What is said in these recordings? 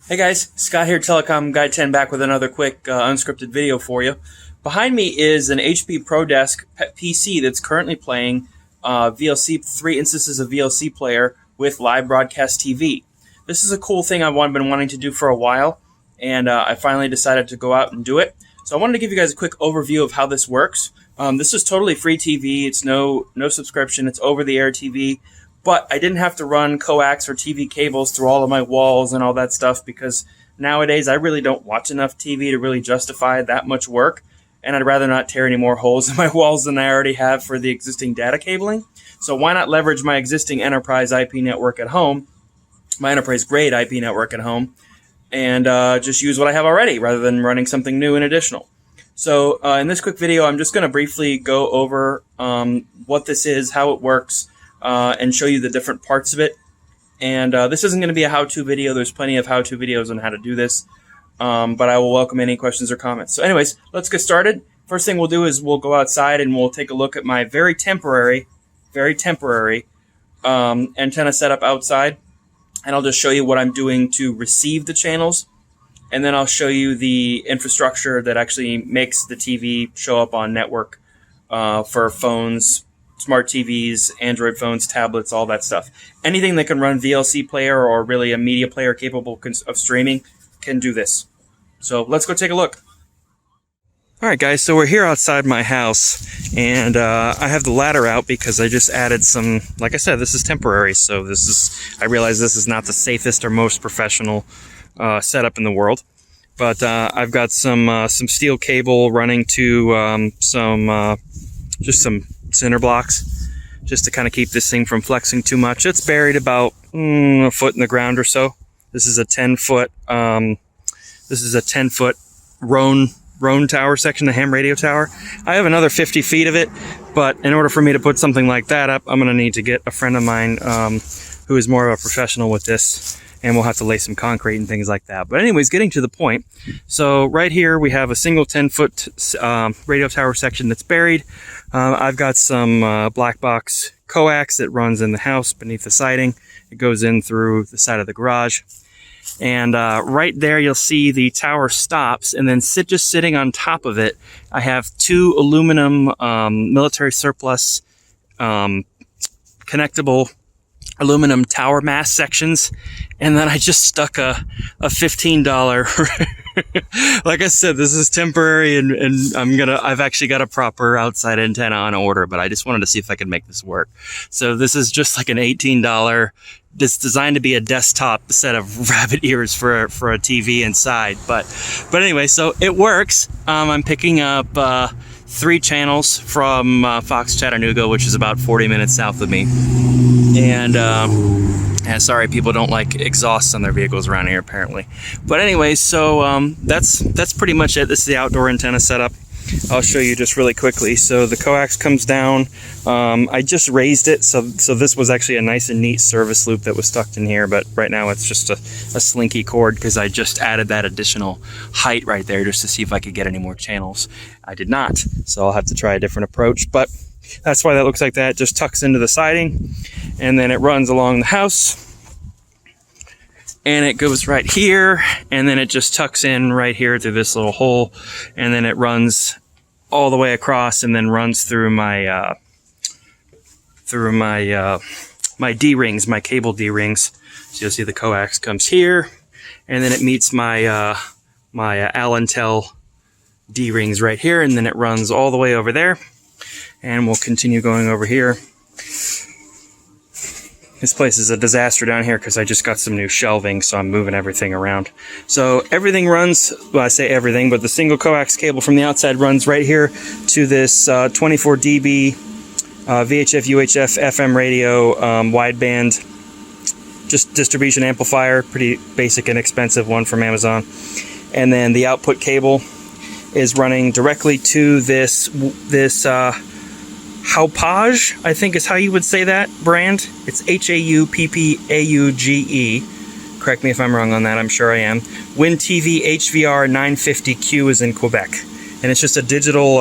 Hey guys, Scott here, Telecom Guy 10, back with another quick unscripted video for you. Behind me is an HP ProDesk PC that's currently playing VLC, 3 instances of VLC player with live broadcast TV. This is a cool thing I've been wanting to do for a while, and I finally decided to go out and do it. So I wanted to give you guys a quick overview of how this works. This is totally free TV. It's no subscription. It's over-the-air TV. But I didn't have to run coax or TV cables through all of my walls and all that stuff because nowadays I really don't watch enough TV to really justify that much work. And I'd rather not tear any more holes in my walls than I already have for the existing data cabling. So why not leverage my existing enterprise IP network at home, my enterprise grade IP network at home, and just use what I have already rather than running something new and additional. So in this quick video, I'm just going to briefly go over what this is, how it works, and show you the different parts of it. And this isn't going to be a how-to video. There's plenty of how-to videos on how to do this. But I will welcome any questions or comments. So anyways, let's get started. First thing we'll do is we'll go outside and we'll take a look at my very temporary antenna setup outside. And I'll just show you what I'm doing to receive the channels. And then I'll show you the infrastructure that actually makes the TV show up on network for phones, smart TVs, Android phones, tablets, all that stuff. Anything that can run VLC player or really a media player capable of streaming can do this. So let's go take a look. Alright guys, so we're here outside my house, and I have the ladder out because I just added some, like I said, this is temporary, so I realize this is not the safest or most professional setup in the world. But I've got some steel cable running to just some cinder blocks, just to kind of keep this thing from flexing too much. It's buried about a foot in the ground or so. This is a 10-foot. This is a 10-foot Roan tower section, the ham radio tower. I have another 50 feet of it, but in order for me to put something like that up, I'm going to need to get a friend of mine who is more of a professional with this, and we'll have to lay some concrete and things like that. But anyways, getting to the point. So right here we have a single 10-foot radio tower section that's buried. I've got some black box coax that runs in the house beneath the siding. It goes in through the side of the garage. And right there you'll see the tower stops, and then just sitting on top of it, I have 2 aluminum military surplus connectable aluminum tower mast sections, and then I just stuck a $15 like I said, this is temporary, and I've actually got a proper outside antenna on order, but I just wanted to see if I could make this work. So this is just like an $18. It's designed to be a desktop set of rabbit ears for a TV inside, but anyway, so it works. I'm picking up 3 channels from Fox Chattanooga, which is about 40 minutes south of me. And sorry, people don't like exhausts on their vehicles around here, apparently. But anyway, so that's pretty much it. This is the outdoor antenna setup. I'll show you just really quickly. So the coax comes down. I just raised it, so this was actually a nice and neat service loop that was tucked in here, but right now it's just a slinky cord because I just added that additional height right there just to see if I could get any more channels. I did not, so I'll have to try a different approach, but that's why that looks like that. It just tucks into the siding, and then it runs along the house, and it goes right here, and then it just tucks in right here through this little hole, and then it runs all the way across, and then runs through my my D-rings, my cable D-rings. So you'll see the coax comes here, and then it meets my my Allentel D-rings right here, and then it runs all the way over there, and we'll continue going over here. This place is a disaster down here because I just got some new shelving, so I'm moving everything around. So everything runs, well, I say everything, but the single coax cable from the outside runs right here to this 24 dB VHF, UHF, FM radio wideband, just distribution amplifier, pretty basic and expensive one from Amazon. And then the output cable is running directly to this Haupage, I think is how you would say that brand. It's Haupauge. Correct me if I'm wrong on that, I'm sure I am. WinTV HVR 950Q is in Quebec. And it's just a digital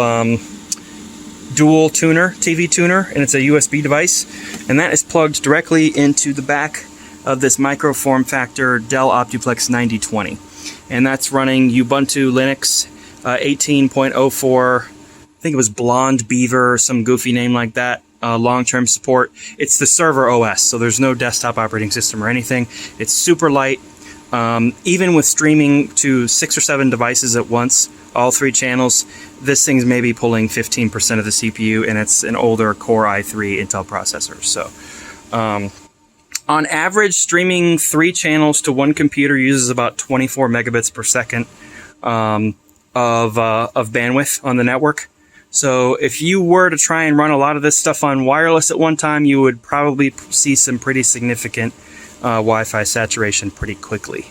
dual tuner, TV tuner, and it's a USB device. And that is plugged directly into the back of this micro form factor Dell Optiplex 9020. And that's running Ubuntu Linux 18.04, I think it was Blonde Beaver, some goofy name like that, long-term support. It's the server OS, so there's no desktop operating system or anything. It's super light. Even with streaming to 6 or 7 devices at once, all 3 channels, this thing's maybe pulling 15% of the CPU, and it's an older Core i3 Intel processor. So, on average, streaming 3 channels to 1 computer uses about 24 megabits per second of bandwidth on the network. So if you were to try and run a lot of this stuff on wireless at one time, you would probably see some pretty significant Wi-Fi saturation pretty quickly.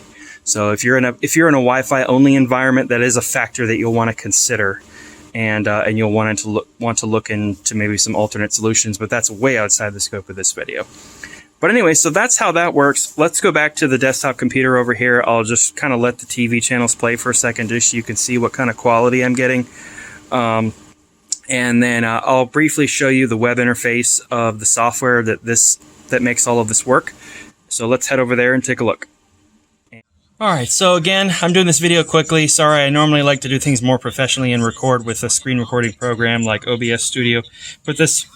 So if you're in a Wi-Fi only environment, that is a factor that you'll want to consider, and you'll want to look into maybe some alternate solutions. But that's way outside the scope of this video. But anyway, so that's how that works. Let's go back to the desktop computer over here. I'll just kind of let the TV channels play for a second, just so you can see what kind of quality I'm getting. And then I'll briefly show you the web interface of the software that makes all of this work. So let's head over there and take a look. Alright, so again, I'm doing this video quickly. Sorry, I normally like to do things more professionally and record with a screen recording program like OBS Studio, but this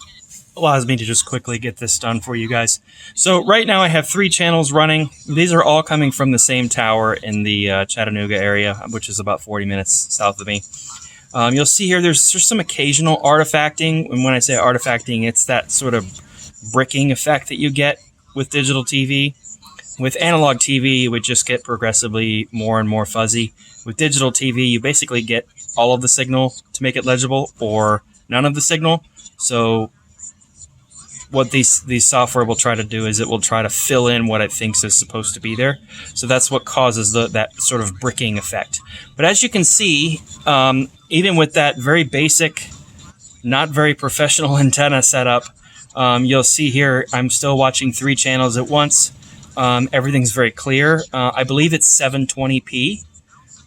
allows me to just quickly get this done for you guys. So right now I have 3 channels running. These are all coming from the same tower in the Chattanooga area, which is about 40 minutes south of me. You'll see here there's some occasional artifacting, and when I say artifacting, it's that sort of bricking effect that you get with digital TV. With analog TV, it would just get progressively more and more fuzzy. With digital TV, you basically get all of the signal to make it legible, or none of the signal. So what these software will try to do is it will try to fill in what it thinks is supposed to be there. So that's what causes that sort of bricking effect. But as you can see, even with that very basic, not very professional antenna setup, you'll see here I'm still watching 3 channels at once. Everything's very clear. I believe it's 720p.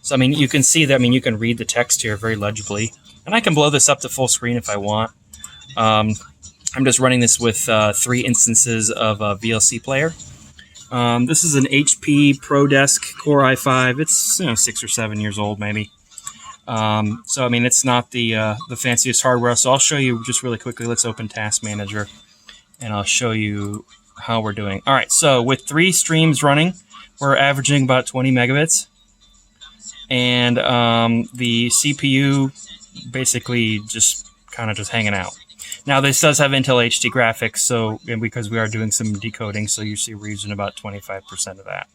So, I mean, you can see that. I mean, you can read the text here very legibly. And I can blow this up to full screen if I want. I'm just running this with 3 instances of a VLC player. This is an HP ProDesk Core i5. It's 6 or 7 years old, maybe. So, I mean, it's not the fanciest hardware. So I'll show you just really quickly. Let's open Task Manager, and I'll show you how we're doing. All right, so with 3 streams running, we're averaging about 20 megabits. And the CPU basically just kind of just hanging out. Now, this does have Intel HD graphics, so because we are doing some decoding, so you see we're using about 25% of that.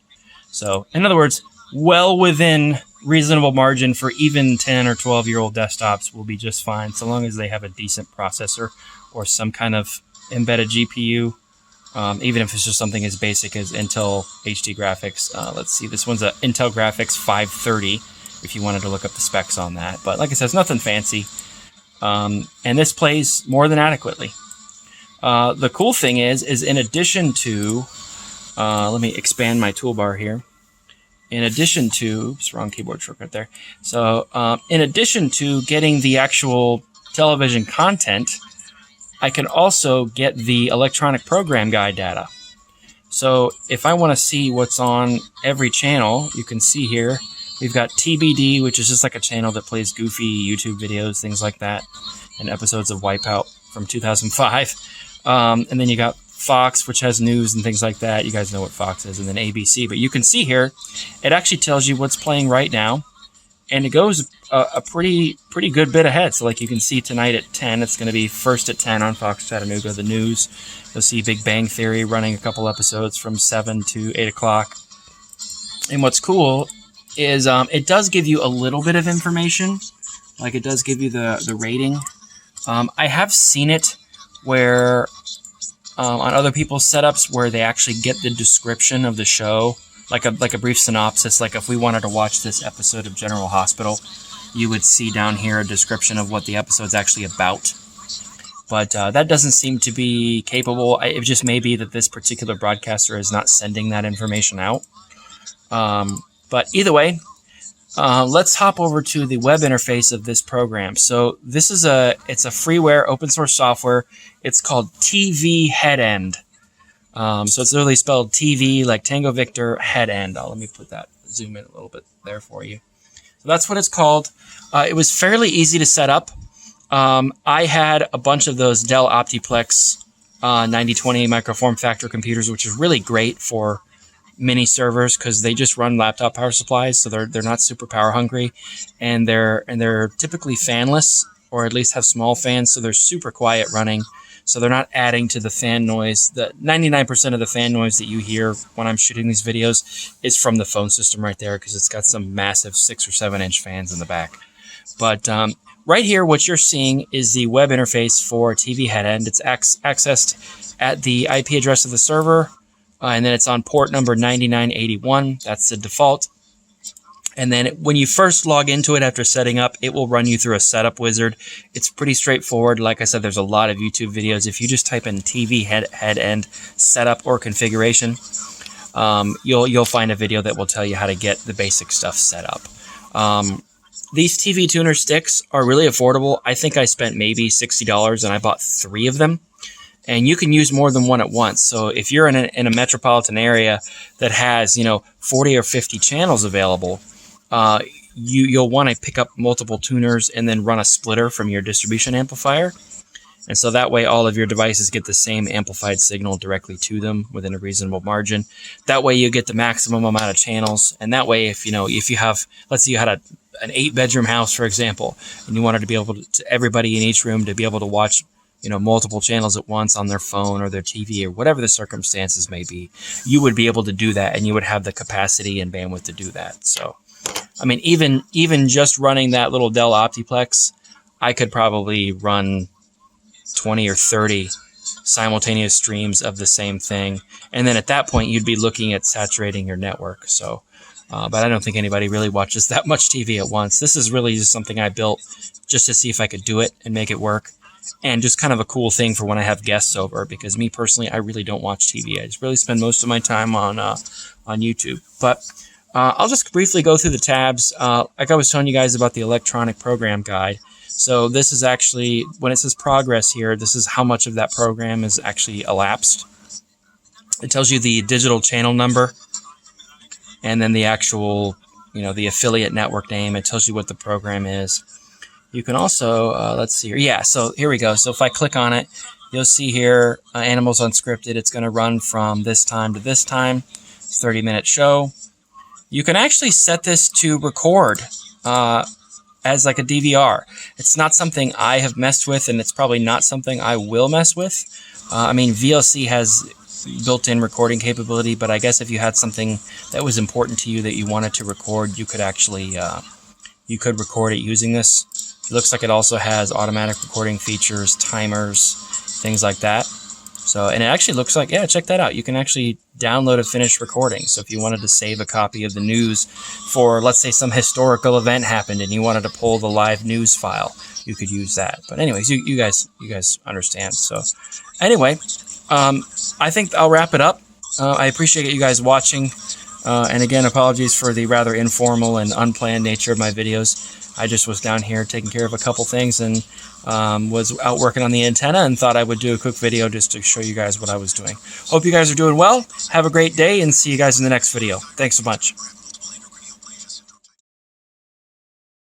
So, in other words, well within reasonable margin for even 10 or 12-year-old desktops will be just fine, so long as they have a decent processor or some kind of embedded GPU, even if it's just something as basic as Intel HD graphics. Let's see, this one's an Intel Graphics 530, if you wanted to look up the specs on that. But like I said, it's nothing fancy. And this plays more than adequately. The cool thing is in addition to, let me expand my toolbar here. In addition to, oops, wrong keyboard shortcut there. So, in addition to getting the actual television content, I can also get the electronic program guide data. So, if I want to see what's on every channel, you can see here, we've got TBD, which is just like a channel that plays goofy YouTube videos, things like that, and episodes of Wipeout from 2005. And then you got Fox, which has news and things like that. You guys know what Fox is. And then ABC. But you can see here, it actually tells you what's playing right now. And it goes a pretty good bit ahead. So like you can see tonight at 10, it's going to be first at 10 on Fox Chattanooga, the news. You'll see Big Bang Theory running a couple episodes from 7 to 8 o'clock. And what's cool is it does give you a little bit of information. Like it does give you the rating. I have seen it where on other people's setups where they actually get the description of the show, like a brief synopsis. Like if we wanted to watch this episode of General Hospital, you would see down here a description of what the episode's actually about. But that doesn't seem to be capable. It just may be that this particular broadcaster is not sending that information out. But either way, let's hop over to the web interface of this program. So this is it's a freeware open source software. It's called TV Headend. So it's literally spelled TV, like Tango Victor, head end. Let me zoom in a little bit there for you. So that's what it's called. It was fairly easy to set up. I had a bunch of those Dell Optiplex 9020 microform factor computers, which is really great for mini servers because they just run laptop power supplies, so they're not super power hungry, and they're typically fanless, or at least have small fans, so they're super quiet running. So they're not adding to the fan noise. The 99% of the fan noise that you hear when I'm shooting these videos is from the phone system right there, because it's got some massive 6 or 7 inch fans in the back. But right here, what you're seeing is the web interface for TV head end. It's accessed at the IP address of the server, and then it's on port number 9981. That's the default. And then when you first log into it after setting up, it will run you through a setup wizard. It's pretty straightforward. Like I said, there's a lot of YouTube videos. If you just type in TV head end setup or configuration, you'll find a video that will tell you how to get the basic stuff set up. These TV tuner sticks are really affordable. I think I spent maybe $60 and I bought 3 of them. And you can use more than one at once. So if you're in a metropolitan area that has, 40 or 50 channels available, you'll want to pick up multiple tuners and then run a splitter from your distribution amplifier. And so that way all of your devices get the same amplified signal directly to them within a reasonable margin. That way you get the maximum amount of channels. And that way if you have, let's say you had an 8-bedroom house, for example, and you wanted to be able to everybody in each room to be able to watch multiple channels at once on their phone or their TV or whatever the circumstances may be, you would be able to do that, and you would have the capacity and bandwidth to do that. So, I mean, even just running that little Dell Optiplex, I could probably run 20 or 30 simultaneous streams of the same thing. And then at that point, you'd be looking at saturating your network. So, but I don't think anybody really watches that much TV at once. This is really just something I built just to see if I could do it and make it work. And just kind of a cool thing for when I have guests over, because me personally, I really don't watch TV. I just really spend most of my time on YouTube. But I'll just briefly go through the tabs. Like I was telling you guys about the electronic program guide. So this is actually, when it says progress here, this is how much of that program is actually elapsed. It tells you the digital channel number, and then the actual, the affiliate network name. It tells you what the program is. You can also, let's see here. Yeah, so here we go. So if I click on it, you'll see here, Animals Unscripted. It's going to run from this time to this time. It's a 30-minute show. You can actually set this to record as like a DVR. It's not something I have messed with, and it's probably not something I will mess with. I mean, VLC has built-in recording capability, but I guess if you had something that was important to you that you wanted to record, you could actually you could record it using this. It looks like it also has automatic recording features, timers, things like that. So, and it actually looks like, yeah, check that out. You can actually download a finished recording. So if you wanted to save a copy of the news for, let's say, some historical event happened and you wanted to pull the live news file, you could use that. But anyways, you guys understand. So anyway, I think I'll wrap it up. I appreciate you guys watching. And again, apologies for the rather informal and unplanned nature of my videos. I just was down here taking care of a couple things and was out working on the antenna and thought I would do a quick video just to show you guys what I was doing. Hope you guys are doing well. Have a great day and see you guys in the next video. Thanks so much.